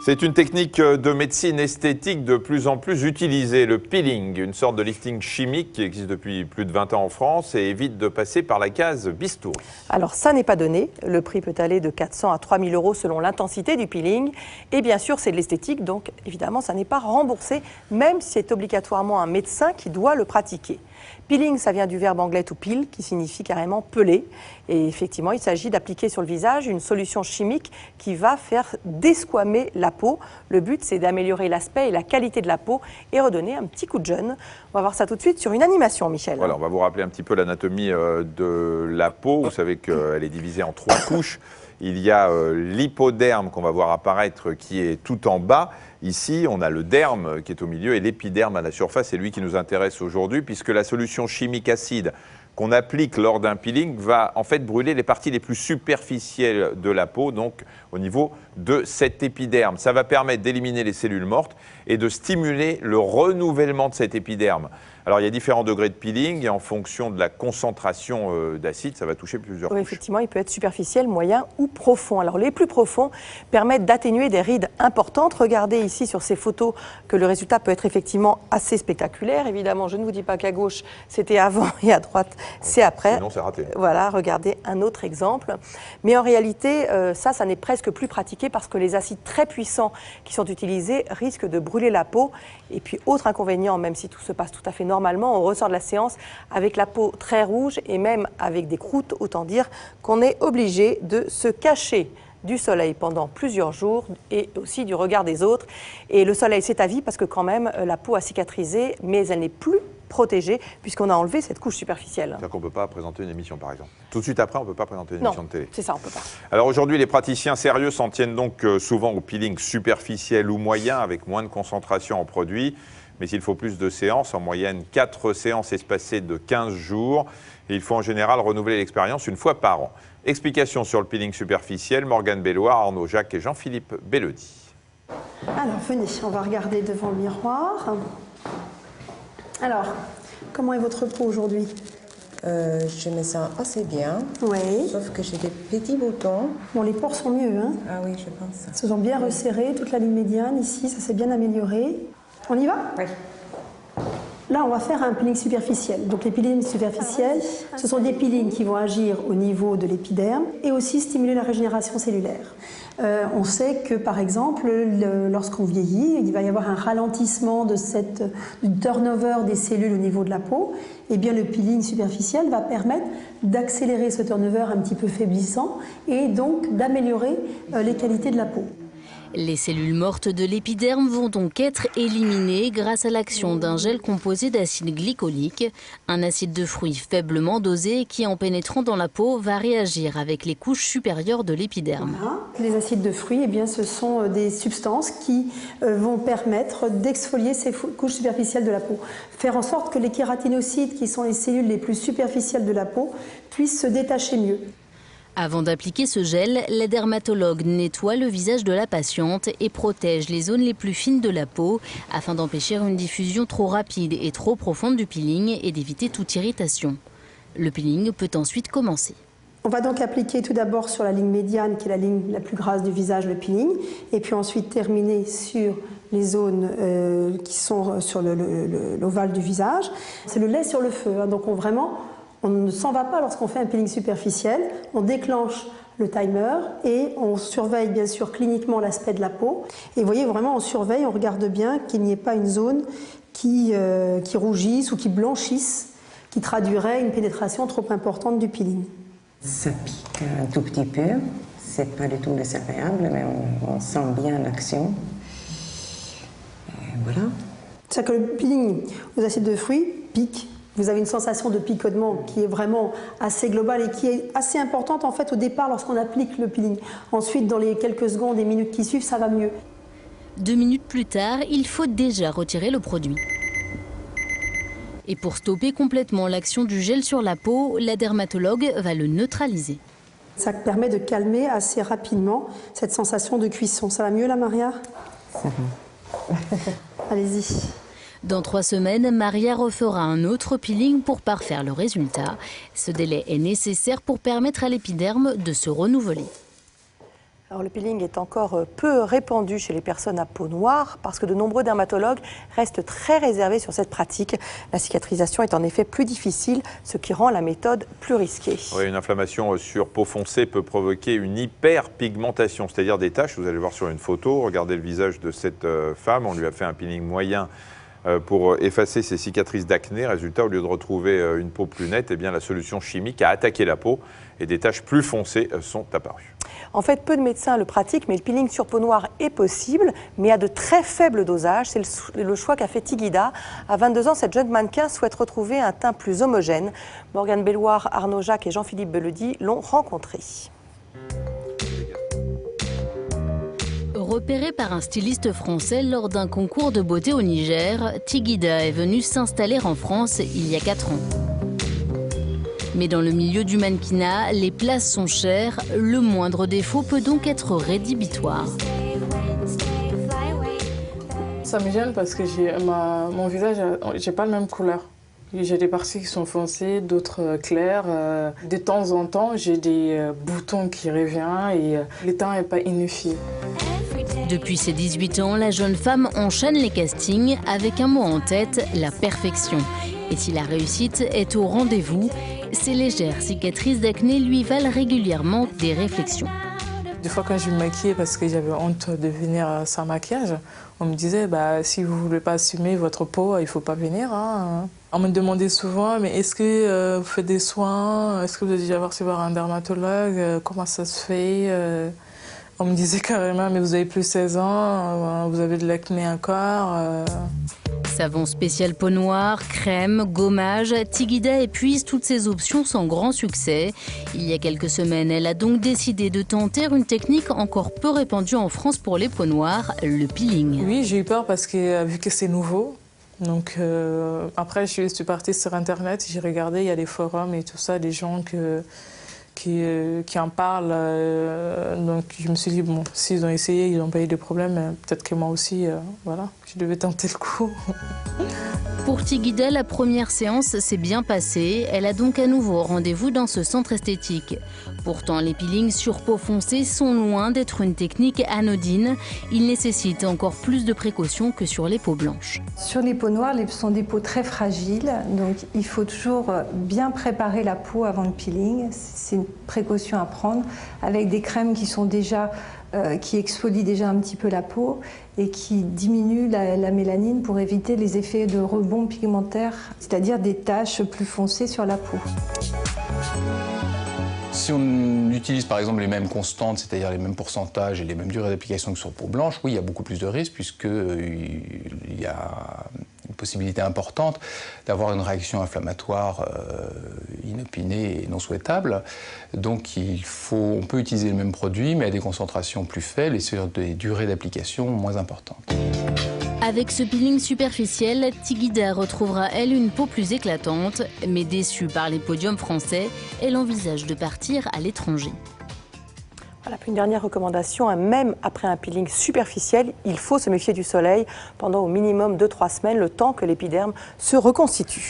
C'est une technique de médecine esthétique de plus en plus utilisée, le peeling, une sorte de lifting chimique qui existe depuis plus de 20 ans en France et évite de passer par la case bistouri. Alors ça n'est pas donné, le prix peut aller de 400 à 3000 € selon l'intensité du peeling et bien sûr c'est de l'esthétique donc évidemment ça n'est pas remboursé même si c'est obligatoirement un médecin qui doit le pratiquer. Peeling, ça vient du verbe anglais to peel, qui signifie carrément peler. Et effectivement, il s'agit d'appliquer sur le visage une solution chimique qui va faire desquamer la peau. Le but, c'est d'améliorer l'aspect et la qualité de la peau et redonner un petit coup de jeune. On va voir ça tout de suite sur une animation, Michel. Voilà, on va vous rappeler un petit peu l'anatomie de la peau. Vous savez qu'elle est divisée en 3 couches. Il y a l'hypoderme qu'on va voir apparaître qui est tout en bas. Ici, on a le derme qui est au milieu et l'épiderme à la surface. C'est lui qui nous intéresse aujourd'hui puisque la solution chimique acide qu'on applique lors d'un peeling va en fait brûler les parties les plus superficielles de la peau, donc au niveau de cet épiderme. Ça va permettre d'éliminer les cellules mortes et de stimuler le renouvellement de cet épiderme. Alors il y a différents degrés de peeling et en fonction de la concentration d'acide, ça va toucher plusieurs couches. Effectivement, il peut être superficiel, moyen ou profond. Alors les plus profonds permettent d'atténuer des rides importantes. Regardez ici sur ces photos que le résultat peut être effectivement assez spectaculaire. Évidemment, je ne vous dis pas qu'à gauche c'était avant et à droite c'est après. Sinon c'est raté. Voilà, regardez un autre exemple. Mais en réalité, ça n'est presque plus pratiqué parce que les acides très puissants qui sont utilisés risquent de brûler la peau. Et puis autre inconvénient, même si tout se passe tout à fait normalement, on ressort de la séance avec la peau très rouge et même avec des croûtes, autant dire qu'on est obligé de se cacher du soleil pendant plusieurs jours et aussi du regard des autres. Et le soleil, c'est à vie parce que quand même, la peau a cicatrisé, mais elle n'est plus protégée puisqu'on a enlevé cette couche superficielle. C'est-à-dire qu'on ne peut pas présenter une émission, par exemple. Tout de suite après, on ne peut pas présenter une émission de télé. C'est ça, on ne peut pas. Alors aujourd'hui, les praticiens sérieux s'en tiennent donc souvent au peeling superficiel ou moyen avec moins de concentration en produit. Mais il faut plus de séances, en moyenne 4 séances espacées de 15 jours. Et il faut en général renouveler l'expérience une fois par an. Explication sur le peeling superficiel, Morgane Belloir, Arnaud Jacques et Jean-Philippe Belleudy. Alors venez, on va regarder devant le miroir. Alors, comment est votre peau aujourd'hui? Je me sens assez bien, Oui. sauf que j'ai des petits boutons. Bon, les pores sont mieux, hein? Ah oui, je pense. Ils se sont bien resserrés, toute la ligne médiane ici, ça s'est bien amélioré. On y va? Oui. Là, on va faire un peeling superficiel. Donc les peelings superficiels, ce sont des peelings qui vont agir au niveau de l'épiderme et aussi stimuler la régénération cellulaire. On sait que, par exemple, lorsqu'on vieillit, il va y avoir un ralentissement du turnover des cellules au niveau de la peau. Et bien, le peeling superficiel va permettre d'accélérer ce turnover un petit peu faiblissant et donc d'améliorer les qualités de la peau. Les cellules mortes de l'épiderme vont donc être éliminées grâce à l'action d'un gel composé d'acide glycolique, un acide de fruits faiblement dosé qui, en pénétrant dans la peau, va réagir avec les couches supérieures de l'épiderme. Voilà. Les acides de fruits, eh bien, ce sont des substances qui vont permettre d'exfolier ces couches superficielles de la peau. Faire en sorte que les kératinocytes, qui sont les cellules les plus superficielles de la peau, puissent se détacher mieux. Avant d'appliquer ce gel, la dermatologue nettoie le visage de la patiente et protège les zones les plus fines de la peau afin d'empêcher une diffusion trop rapide et trop profonde du peeling et d'éviter toute irritation. Le peeling peut ensuite commencer. On va donc appliquer tout d'abord sur la ligne médiane, qui est la ligne la plus grasse du visage, le peeling, et puis ensuite terminer sur les zones qui sont sur l'ovale du visage. C'est le lait sur le feu, hein, donc on ne s'en va pas lorsqu'on fait un peeling superficiel, on déclenche le timer et on surveille bien sûr cliniquement l'aspect de la peau. Et vous voyez, vraiment on surveille, on regarde bien qu'il n'y ait pas une zone qui rougisse ou qui blanchisse, qui traduirait une pénétration trop importante du peeling. Ça pique un tout petit peu, c'est pas du tout désagréable, mais on sent bien l'action. Voilà. C'est-à-dire que le peeling aux acides de fruits pique. Vous avez une sensation de picotement qui est vraiment assez globale et qui est assez importante en fait au départ lorsqu'on applique le peeling. Ensuite, dans les quelques secondes et minutes qui suivent, ça va mieux. 2 minutes plus tard, il faut déjà retirer le produit. Et pour stopper complètement l'action du gel sur la peau, la dermatologue va le neutraliser. Ça permet de calmer assez rapidement cette sensation de cuisson. Ça va mieux là, Maria? Ça va. Allez-y. Dans 3 semaines, Maria refera un autre peeling pour parfaire le résultat. Ce délai est nécessaire pour permettre à l'épiderme de se renouveler. Alors, le peeling est encore peu répandu chez les personnes à peau noire parce que de nombreux dermatologues restent très réservés sur cette pratique. La cicatrisation est en effet plus difficile, ce qui rend la méthode plus risquée. Oui, une inflammation sur peau foncée peut provoquer une hyperpigmentation, c'est-à-dire des taches. Vous allez voir sur une photo, regardez le visage de cette femme. On lui a fait un peeling moyen pour effacer ses cicatrices d'acné. Résultat, au lieu de retrouver une peau plus nette, eh bien, la solution chimique a attaqué la peau et des taches plus foncées sont apparues. En fait, peu de médecins le pratiquent, mais le peeling sur peau noire est possible, mais à de très faibles dosages. C'est le choix qu'a fait Tigida. À 22 ans, cette jeune mannequin souhaite retrouver un teint plus homogène. Morgane Belloir, Arnaud Jacques et Jean-Philippe Beledi l'ont rencontré. Repérée par un styliste français lors d'un concours de beauté au Niger, Tigida est venue s'installer en France il y a 4 ans. Mais dans le milieu du mannequinat, les places sont chères, le moindre défaut peut donc être rédhibitoire. Ça me gêne parce que mon visage, j'ai pas la même couleur. J'ai des parties qui sont foncées, d'autres claires. De temps en temps, j'ai des boutons qui reviennent et le teint n'est pas unifié. Depuis ses 18 ans, la jeune femme enchaîne les castings avec un mot en tête, la perfection. Et si la réussite est au rendez-vous, ces légères cicatrices d'acné lui valent régulièrement des réflexions. Des fois quand je me maquillais parce que j'avais honte de venir sans maquillage, on me disait si vous ne voulez pas assumer votre peau, il ne faut pas venir. Hein. On me demandait souvent, mais est-ce que vous faites des soins? Est-ce que vous avez déjà reçu un dermatologue? Comment ça se fait? On me disait carrément, mais vous avez plus 16 ans, vous avez de l'acné encore. Savon spécial peau noire, crème, gommage, Tigida épuise toutes ces options sans grand succès. Il y a quelques semaines, elle a donc décidé de tenter une technique encore peu répandue en France pour les peaux noires, le peeling. Oui, j'ai eu peur parce que vu que c'est nouveau, donc après je suis partie sur Internet, j'ai regardé, il y a des forums et tout ça, des gens qui en parlent. Donc je me suis dit, bon, s'ils ont essayé, ils n'ont pas eu de problème, peut-être que moi aussi, voilà, je devais tenter le coup. Pour Tigida, la première séance s'est bien passée. Elle a donc à nouveau rendez-vous dans ce centre esthétique. Pourtant, les peelings sur peau foncée sont loin d'être une technique anodine. Ils nécessitent encore plus de précautions que sur les peaux blanches. Sur les peaux noires, ce sont des peaux très fragiles, donc il faut toujours bien préparer la peau avant le peeling. C'est une précaution à prendre avec des crèmes qui sont qui exfolient déjà un petit peu la peau et qui diminuent la mélanine pour éviter les effets de rebond pigmentaire, c'est-à-dire des taches plus foncées sur la peau. Si on utilise par exemple les mêmes constantes, c'est-à-dire les mêmes pourcentages et les mêmes durées d'application que sur peau blanche, oui, il y a beaucoup plus de risques puisqu'il y a une possibilité importante d'avoir une réaction inflammatoire inopinée et non souhaitable. Donc on peut utiliser le même produit mais à des concentrations plus faibles et sur des durées d'application moins importantes. Avec ce peeling superficiel, Tigida retrouvera, elle, une peau plus éclatante. Mais déçue par les podiums français, elle envisage de partir à l'étranger. Voilà, puis une dernière recommandation, même après un peeling superficiel, il faut se méfier du soleil pendant au minimum 2-3 semaines, le temps que l'épiderme se reconstitue.